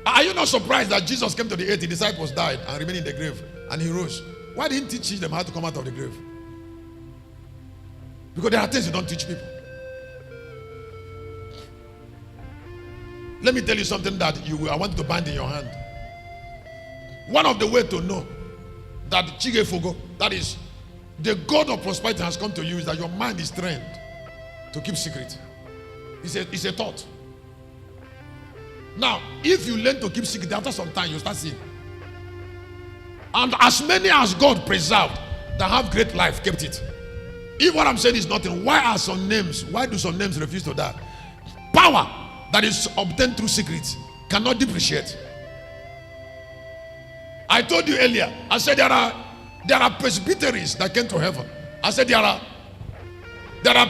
Are you not surprised that Jesus came to the earth, the disciples died and remained in the grave, and he rose? Why didn't he teach them how to come out of the grave? Because there are things you don't teach people. Let me tell you something that I want you to bind in your hand. One of the ways to know that Chigefogo, that is, the God of prosperity has come to you, is that your mind is trained to keep secret. It's a thought. Now, if you learn to keep secret, after some time, you start seeing. And as many as God preserved that have great life kept it. If what I'm saying is nothing, why do some names refuse to die? Power that is obtained through secrets cannot depreciate. I told you earlier, I said there are presbyteries that came to heaven. I said there are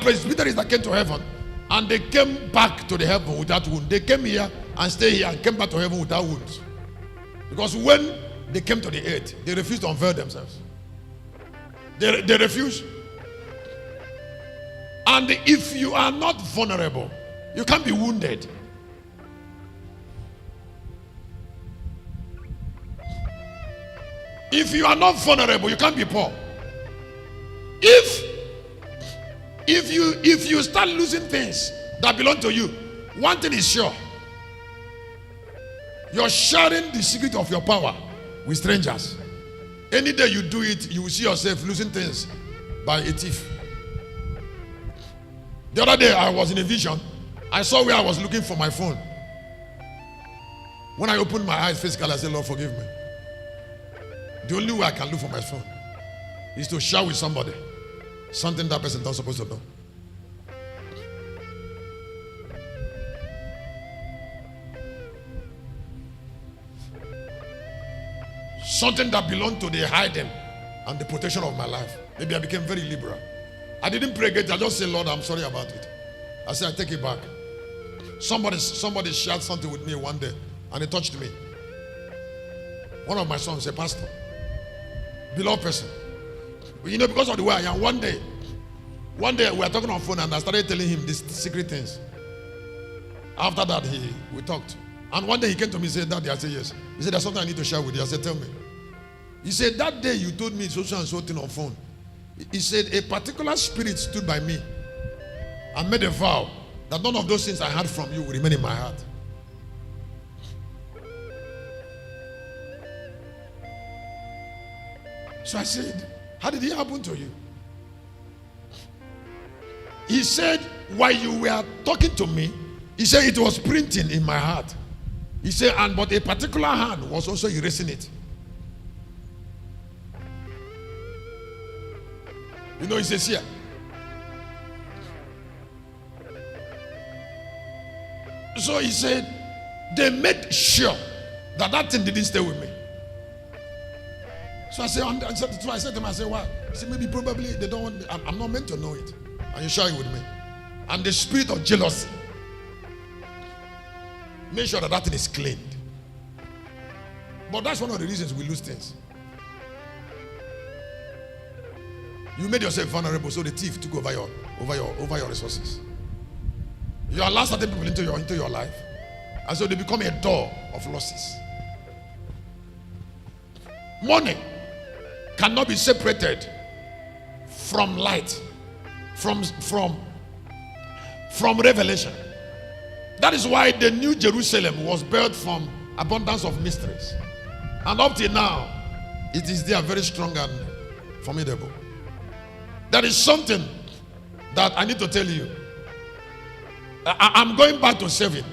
presbyteries that came to heaven and they came back to the heaven without wounds. They came here and stayed here and came back to heaven without wounds. Because when they came to the earth, they refused to unveil themselves. They refused. And if you are not vulnerable, you can't be wounded. If you are not vulnerable, you can't be poor. If you start losing things that belong to you, one thing is sure. You're sharing the secret of your power with strangers. Any day you do it, you will see yourself losing things by a thief. The other day I was in a vision. I saw where I was looking for my phone. When I opened my eyes physically, I said, Lord, forgive me. The only way I can look for my phone is to share with somebody something that person is not supposed to know. Something that belonged to the hiding and the protection of my life. Maybe I became very liberal. I didn't pray again. I just said, Lord, I'm sorry about it. I said, I take it back. Somebody shared something with me one day and it touched me. One of my sons, a pastor, beloved person. You know, because of the way I am, one day we were talking on phone and I started telling him these secret things. After that, we talked. And one day he came to me and said, Daddy, I said, yes. He said, there's something I need to share with you. I said, tell me. He said, that day you told me so and so thing on phone. He said, a particular spirit stood by me and made a vow that none of those things I heard from you will remain in my heart. So I said, how did it happen to you? He said, while you were talking to me, he said it was printing in my heart. He said, but a particular hand was also erasing it. You know, he says here. So he said, they made sure that thing didn't stay with me. So I said to him, I said, why? He said, maybe probably they don't want me. I'm not meant to know it. And you share it with me. And the spirit of jealousy. Make sure that thing is cleaned. But that's one of the reasons we lose things. You made yourself vulnerable, so the thief took over your resources. You allow certain people into your life, and so they become a door of losses. Money cannot be separated from light, from revelation. That is why the New Jerusalem was built from abundance of mysteries, and up till now, it is there very strong and formidable. There is something that I need to tell you. I'm going back to saving.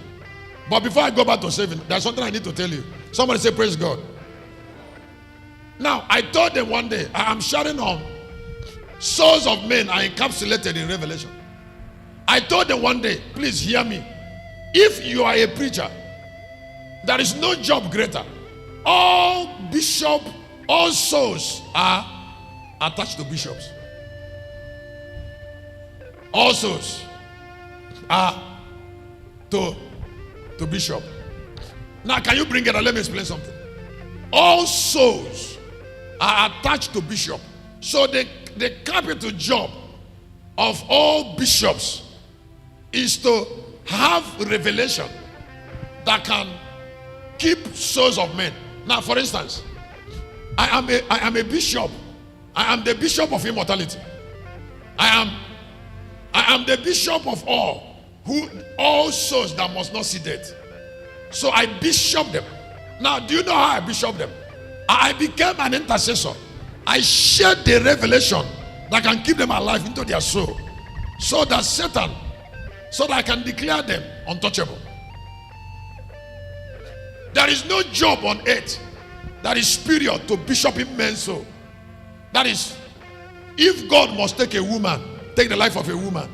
But before I go back to saving, there's something I need to tell you. Somebody say, praise God. Now, I told them one day, I'm sharing on souls of men are encapsulated in Revelation. I told them one day, please hear me. If you are a preacher, there is no job greater. All souls are attached to bishops. All souls are to bishop. Now, can you bring it up? Let me explain something. All souls are attached to bishop. So the capital job of all bishops is to have revelation that can keep souls of men. Now, for instance, I am a bishop. I am the bishop of immortality. I am the bishop of all souls that must not see death. So I bishop them. Now, do you know how I bishop them? I became an intercessor. I shared the revelation that can keep them alive into their soul, so that I can declare them untouchable. There is no job on earth that is superior to bishoping men's soul. That is, if God must take the life of a woman,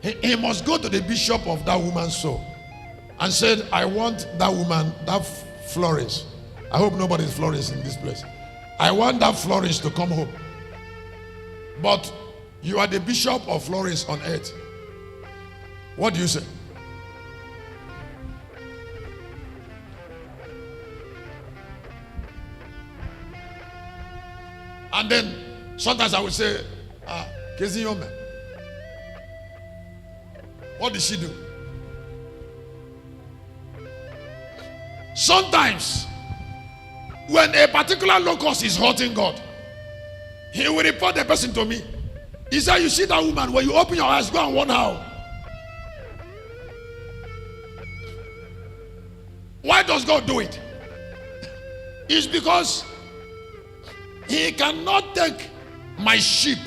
he must go to the bishop of that woman's soul and said, I want that woman, that Florence. I hope nobody is Florence in this place. I want that Florence to come home. But you are the bishop of Florence on earth. What do you say? And then sometimes I would say, Kezi Yome, what did she do? Sometimes, when a particular locust is hurting God, he will report the person to me. He said, you see that woman, when you open your eyes, go and warn her. Why does God do it? It's because he cannot take my sheep